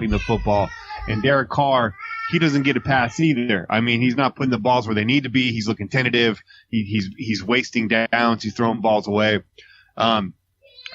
the football. And Derek Carr, he doesn't get a pass either. I mean, he's not putting the balls where they need to be. He's looking tentative. He's wasting downs. He's throwing balls away.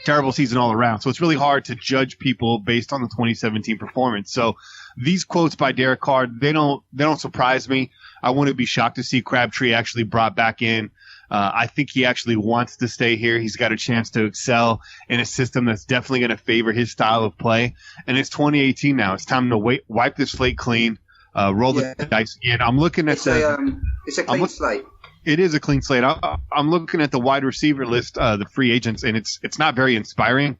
Terrible season all around. So it's really hard to judge people based on the 2017 performance. So these quotes by Derek Carr, they don't surprise me. I wouldn't be shocked to see Crabtree actually brought back in. I think he actually wants to stay here. He's got a chance to excel in a system that's definitely going to favor his style of play. And it's 2018 now. It's time to wipe this slate clean, roll the dice again. I'm looking at it's a clean slate. It is a clean slate. I'm looking at the wide receiver list, the free agents, and it's not very inspiring.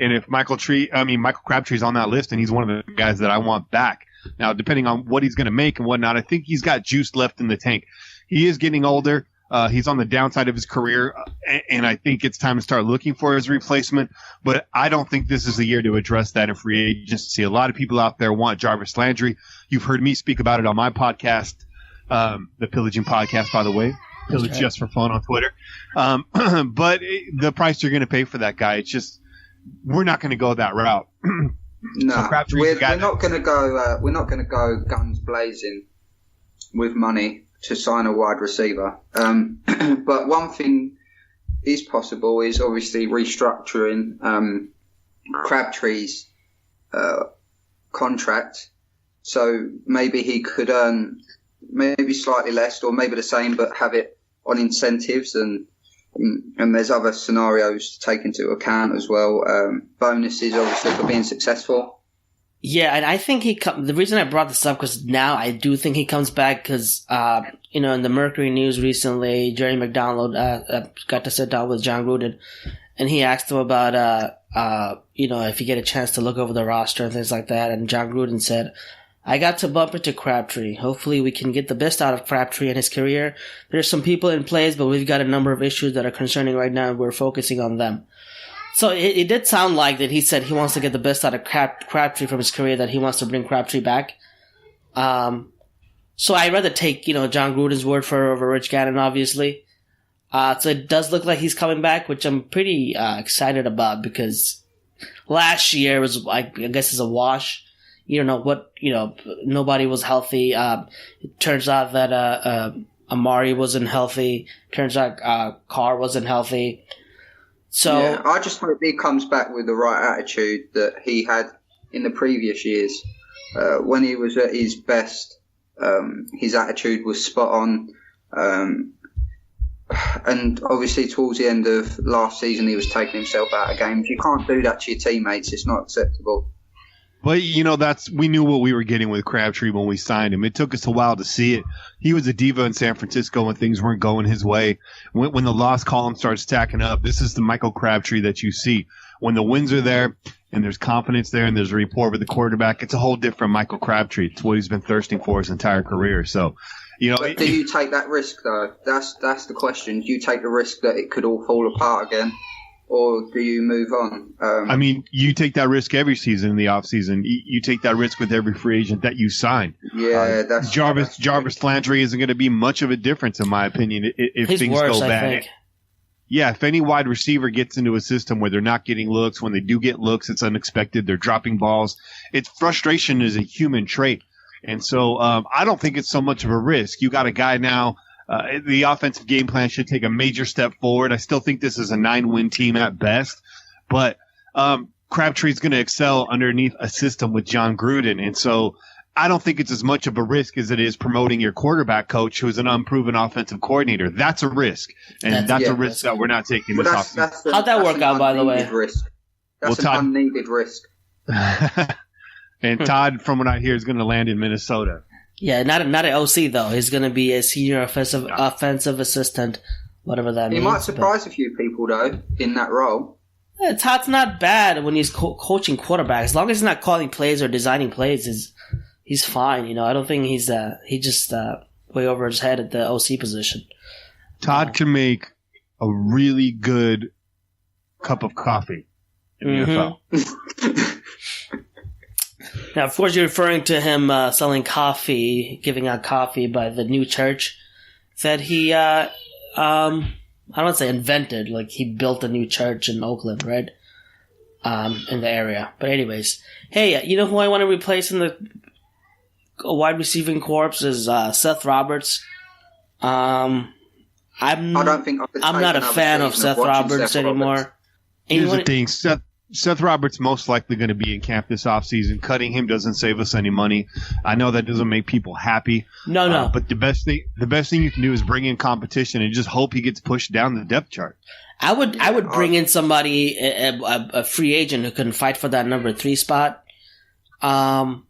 And if Michael Crabtree's on that list, and he's one of the guys that I want back. Now, depending on what he's going to make and whatnot, I think he's got juice left in the tank. He is getting older. He's on the downside of his career, and I think it's time to start looking for his replacement. But I don't think this is the year to address that in free agency. A lot of people out there want Jarvis Landry. You've heard me speak about it on my podcast, the Pillaging Podcast, by the way. Pillage just for fun on Twitter. But the price you're going to pay for that guy, it's just we're not going to go that route. No, so we're not going to go. We're not going to go guns blazing with money to sign a wide receiver. But one thing is possible is obviously restructuring Crabtree's contract. So maybe he could earn maybe slightly less or maybe the same, but have it on incentives and there's other scenarios to take into account as well. Bonuses, obviously, for being successful. Yeah, and I think the reason I brought this up because now I do think he comes back because, in the Mercury News recently, Jerry McDonald got to sit down with John Gruden, and he asked him about, if you get a chance to look over the roster and things like that, and John Gruden said, I got to bump into Crabtree. Hopefully we can get the best out of Crabtree and his career. There's some people in place, but we've got a number of issues that are concerning right now, and we're focusing on them. So it did sound like that he said he wants to get the best out of Crabtree from his career, that he wants to bring Crabtree back. So I'd rather take, John Gruden's word for over Rich Gannon, obviously. So it does look like he's coming back, which I'm pretty excited about because last year was, I guess, is a wash. You don't know what, nobody was healthy. It turns out that Amari wasn't healthy. Turns out Carr wasn't healthy. So yeah, I just hope he comes back with the right attitude that he had in the previous years. When he was at his best, his attitude was spot on. And obviously towards the end of last season, he was taking himself out of games. You can't do that to your teammates. It's not acceptable. But, we knew what we were getting with Crabtree when we signed him. It took us a while to see it. He was a diva in San Francisco when things weren't going his way. When the loss column starts stacking up, this is the Michael Crabtree that you see. When the wins are there and there's confidence there and there's a rapport with the quarterback, it's a whole different Michael Crabtree. It's what he's been thirsting for his entire career. So, But do you take that risk, though? That's the question. Do you take the risk that it could all fall apart again? Or do you move on? You take that risk every season in the offseason. You take that risk with every free agent that you sign. Yeah, that's Jarvis Landry isn't going to be much of a difference, in my opinion, if things go bad. I think. Yeah, if any wide receiver gets into a system where they're not getting looks, when they do get looks, it's unexpected. They're dropping balls. Frustration is a human trait. And so I don't think it's so much of a risk. You got a guy now. The offensive game plan should take a major step forward. I still think this is a 9-win team at best, but Crabtree's going to excel underneath a system with John Gruden. And so I don't think it's as much of a risk as it is promoting your quarterback coach who is an unproven offensive coordinator. That's a risk, and that's a risk that we're not taking this offseason. How'd that work out, by the way? That's an unneeded risk. And Todd, from what I hear, is going to land in Minnesota. Yeah, not an OC though. He's going to be a senior offensive assistant, whatever that means. He might surprise a few people though in that role. Yeah, Todd's not bad when he's coaching quarterbacks. As long as he's not calling plays or designing plays, he's fine. I don't think he's just way over his head at the OC position. Todd can make a really good cup of coffee in the NFL. Now, of course, you're referring to him selling coffee, giving out coffee by the new church that he, I don't want to say invented, like he built a new church in Oakland, right? in the area. But anyways, hey, you know who I want to replace in the wide receiving corps is Seth Roberts. I'm not a fan of Seth Roberts anymore. Here's the thing, Seth Roberts most likely going to be in camp this offseason. Cutting him doesn't save us any money. I know that doesn't make people happy. No. But the best thing you can do is bring in competition and just hope he gets pushed down the depth chart. I would bring in somebody, a free agent who can fight for that number 3 spot. And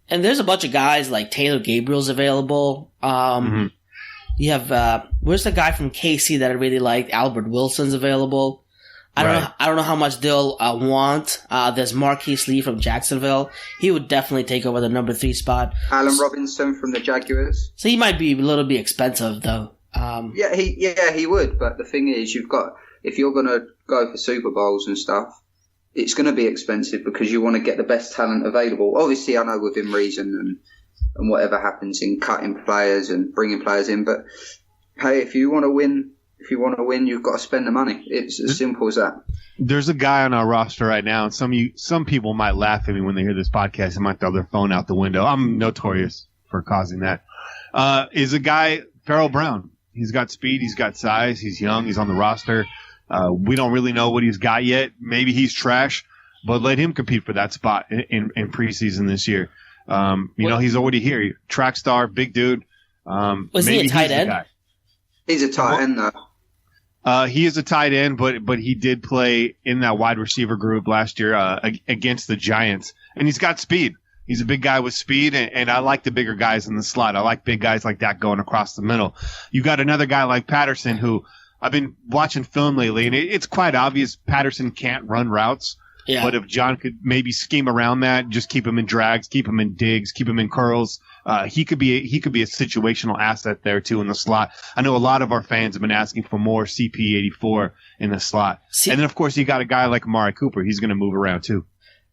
there's a bunch of guys like Taylor Gabriel's available. You have where's the guy from KC that I really like? Albert Wilson's available. I don't know how much they'll want. There's Marquise Lee from Jacksonville. He would definitely take over the number 3 spot. Allen Robinson from the Jaguars. So he might be a little bit expensive though. He would. But the thing is, if you're going to go for Super Bowls and stuff, it's going to be expensive because you want to get the best talent available. Obviously, I know within reason and whatever happens in cutting players and bringing players in. But hey, if you want to win, you've got to spend the money. It's as simple as that. There's a guy on our roster right now, and some people might laugh at me when they hear this podcast and might throw their phone out the window. I'm notorious for causing that. Is a guy, Farrell Brown. He's got speed, he's got size, he's young, he's on the roster. We don't really know what he's got yet. Maybe he's trash, but let him compete for that spot in preseason this year. He's already here. Track star, big dude. Was he a tight end? He's a tight end, though. He is a tight end, but he did play in that wide receiver group last year against the Giants, and he's got speed. He's a big guy with speed, and I like the bigger guys in the slot. I like big guys like that going across the middle. You got another guy like Patterson, who I've been watching film lately, and it's quite obvious Patterson can't run routes. Yeah. But if John could maybe scheme around that, just keep him in drags, keep him in digs, keep him in curls, he could be a situational asset there too in the slot. I know a lot of our fans have been asking for more CP84 in the slot, and then of course you got a guy like Amari Cooper. He's going to move around too.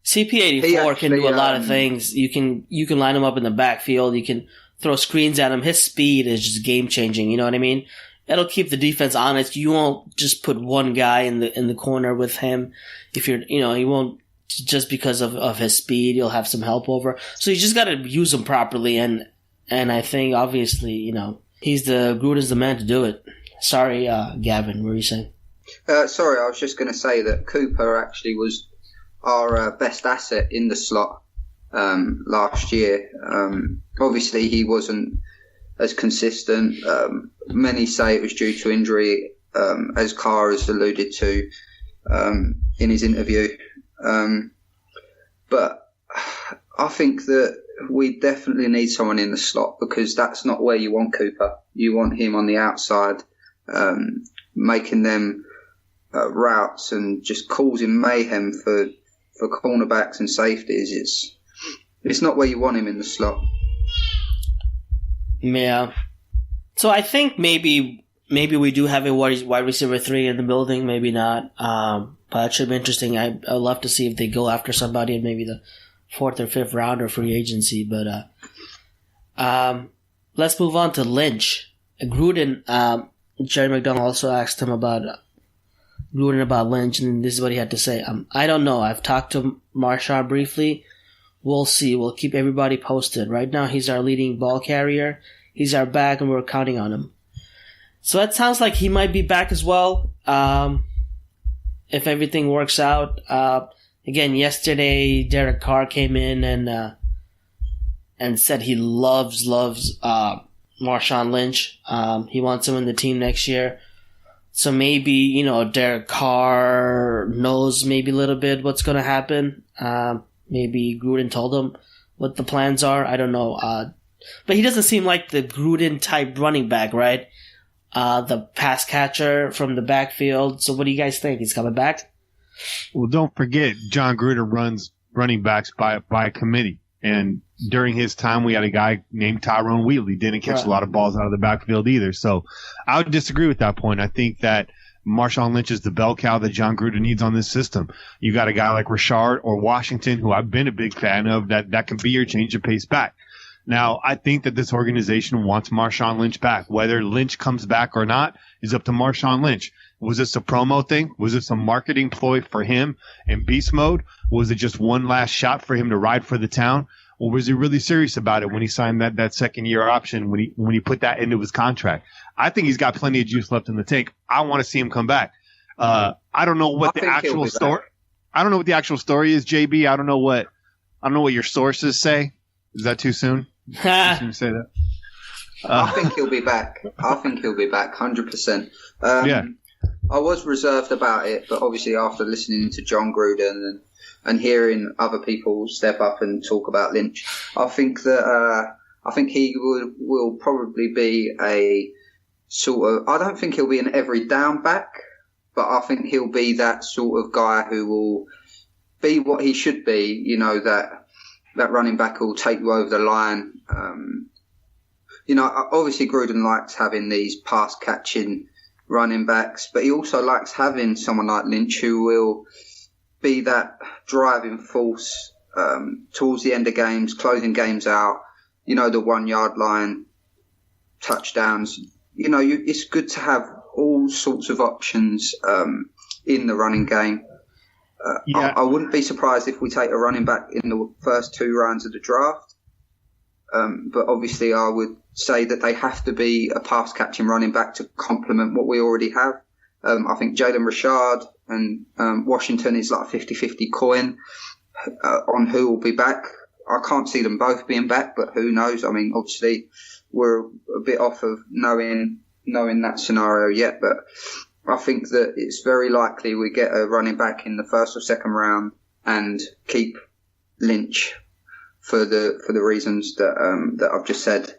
CP84 can do a lot of things. You can line him up in the backfield. You can throw screens at him. His speed is just game changing. You know what I mean? It'll keep the defense honest. You won't just put one guy in the corner with him. If you won't just because of his speed. You'll have some help over. So you just got to use him properly. And I think obviously he's Gruden's the man to do it. Sorry, Gavin, what were you saying? Sorry, I was just going to say that Cooper actually was our best asset in the slot last year. Obviously, he wasn't as consistent. Many say it was due to injury, as Carr has alluded to in his interview. But I think that we definitely need someone in the slot because that's not where you want Cooper. You want him on the outside, making them routes and just causing mayhem for cornerbacks and safeties. It's not where you want him in the slot. Yeah. So I think maybe we do have a wide receiver 3 in the building, maybe not. But it should be interesting. I'd love to see if they go after somebody in maybe the 4th or 5th round or free agency. But let's move on to Lynch. Gruden, Jerry McDonald also asked him about Gruden about Lynch, and this is what he had to say. I don't know. I've talked to Marshawn briefly. We'll see. We'll keep everybody posted. Right now, he's our leading ball carrier. He's our back, and we're counting on him. So that sounds like he might be back as well, if everything works out. Again, yesterday, Derek Carr came in and said he loves Marshawn Lynch. He wants him in the team next year. So maybe, Derek Carr knows maybe a little bit what's going to happen. Maybe Gruden told him what the plans are. I don't know. But he doesn't seem like the Gruden-type running back, right? The pass catcher from the backfield. So what do you guys think? He's coming back? Well, don't forget, John Gruden runs running backs by committee. And during his time, we had a guy named Tyrone Wheatley. Didn't catch a lot of balls out of the backfield either. So I would disagree with that point. I think that Marshawn Lynch is the bell cow that John Gruden needs on this system. You got a guy like Rashard or Washington, who I've been a big fan of, that can be your change of pace back. Now, I think that this organization wants Marshawn Lynch back. Whether Lynch comes back or not is up to Marshawn Lynch. Was this a promo thing? Was this a marketing ploy for him in beast mode? Was it just one last shot for him to ride for the town? Or was he really serious about it when he signed that second-year option, when he put that into his contract? I think he's got plenty of juice left in the tank. I want to see him come back. I don't know what the actual story. I don't know what the actual story is, JB. I don't know what your sources say. Is that too soon? Too soon to say that. I think he'll be back. 100%. Yeah. I was reserved about it, but obviously after listening to John Gruden and hearing other people step up and talk about Lynch, I think he will probably be a sort of. I don't think he'll be an every down back, but I think he'll be that sort of guy who will be what he should be. You know, that running back who will take you over the line. Obviously Gruden likes having these pass catching running backs, but he also likes having someone like Lynch who will be that driving force towards the end of games, closing games out, the 1 yard line, touchdowns. It's good to have all sorts of options in the running game. I wouldn't be surprised if we take a running back in the first 2 rounds of the draft. But obviously I would say that they have to be a pass-catching running back to complement what we already have. I think Jalen Richard and Washington is like a 50-50 coin on who will be back. I can't see them both being back, but who knows? I mean, obviously we're a bit off of knowing that scenario yet, but I think that it's very likely we get a running back in the first or second round and keep Lynch for the reasons that I've just said.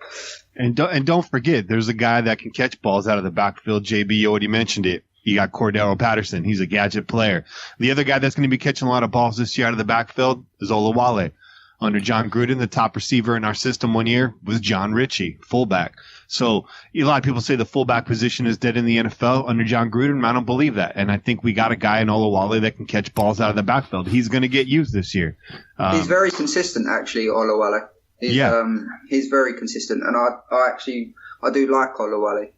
And don't forget, there's a guy that can catch balls out of the backfield. JB, you already mentioned it. You got Cordero Patterson. He's a gadget player. The other guy that's going to be catching a lot of balls this year out of the backfield is Olawale. Under John Gruden, the top receiver in our system one year was John Ritchie, fullback. So a lot of people say the fullback position is dead in the NFL. Under John Gruden, I don't believe that. And I think we got a guy in Olawale that can catch balls out of the backfield. He's going to get used this year. He's very consistent, actually, Olawale. He's very consistent. And I do like Olawale.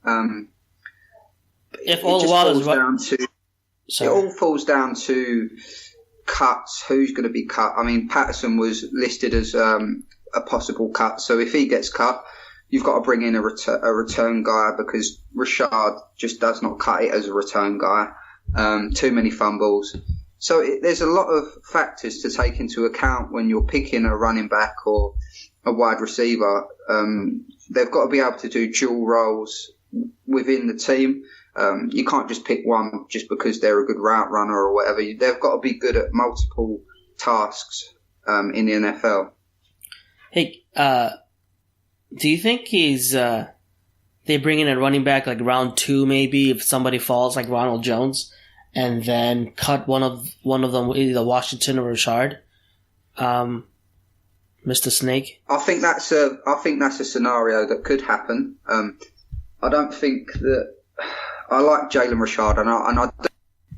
If Olawale's it all falls down to cuts, who's going to be cut. I mean, Patterson was listed as a possible cut, so if he gets cut, you've got to bring in a return guy, because Richard just does not cut it as a return guy. Too many fumbles. So there's a lot of factors to take into account when you're picking a running back or a wide receiver. They've got to be able to do dual roles within the team. You can't just pick one just because they're a good route runner or whatever. They've got to be good at multiple tasks in the NFL. Hey, do you think they bring in a running back like round 2 maybe if somebody falls like Ronald Jones, and then cut one of them, either Washington or Richard, Mr. Snake? I think that's a scenario that could happen. I don't think that. I like Jalen Richard, and I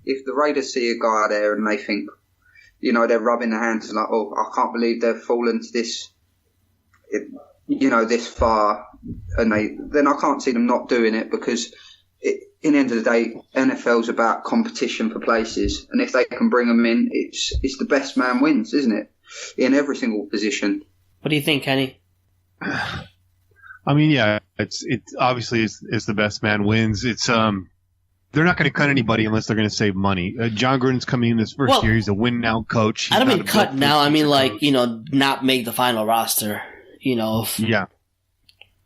if the Raiders see a guy there and they think, they're rubbing their hands and like, oh, I can't believe they've fallen to this, this far, and then I can't see them not doing it, because in the end of the day, NFL's about competition for places, and if they can bring them in, it's the best man wins, isn't it? In every single position. What do you think, Kenny? I mean, yeah, it's obviously it's the best man wins. It's they're not going to cut anybody unless they're going to save money. John Gruden's coming in this first year. He's a win now coach. I don't mean cut now. I mean not make the final roster. Yeah.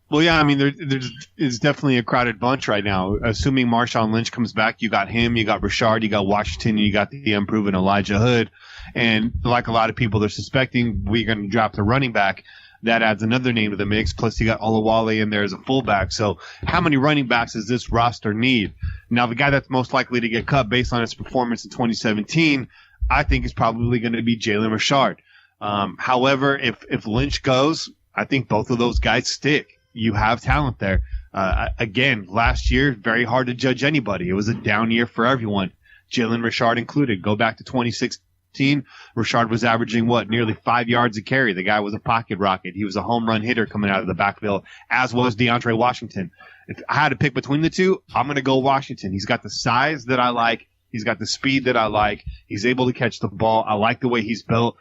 Well, yeah. I mean, there's definitely a crowded bunch right now. Assuming Marshawn Lynch comes back, you got him, you got Richard, you got Washington, and you got the unproven Elijah Hood. And like a lot of people, they're suspecting we're going to drop the running back. That adds another name to the mix. Plus, you got Olawale in there as a fullback. So, how many running backs does this roster need? Now, the guy that's most likely to get cut based on his performance in 2017, I think is probably going to be Jalen Richard. However, if Lynch goes, I think both of those guys stick. You have talent there. Again, last year, very hard to judge anybody. It was a down year for everyone, Jalen Richard included. Go back to 2016. 2015, Rashard was averaging nearly 5 yards a carry. The guy was a pocket rocket. He was a home run hitter coming out of the backfield, as was DeAndre Washington. If I had to pick between the two, I'm going to go Washington. He's got the size that I like. He's got the speed that I like. He's able to catch the ball. I like the way he's built.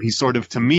He's sort of, to me,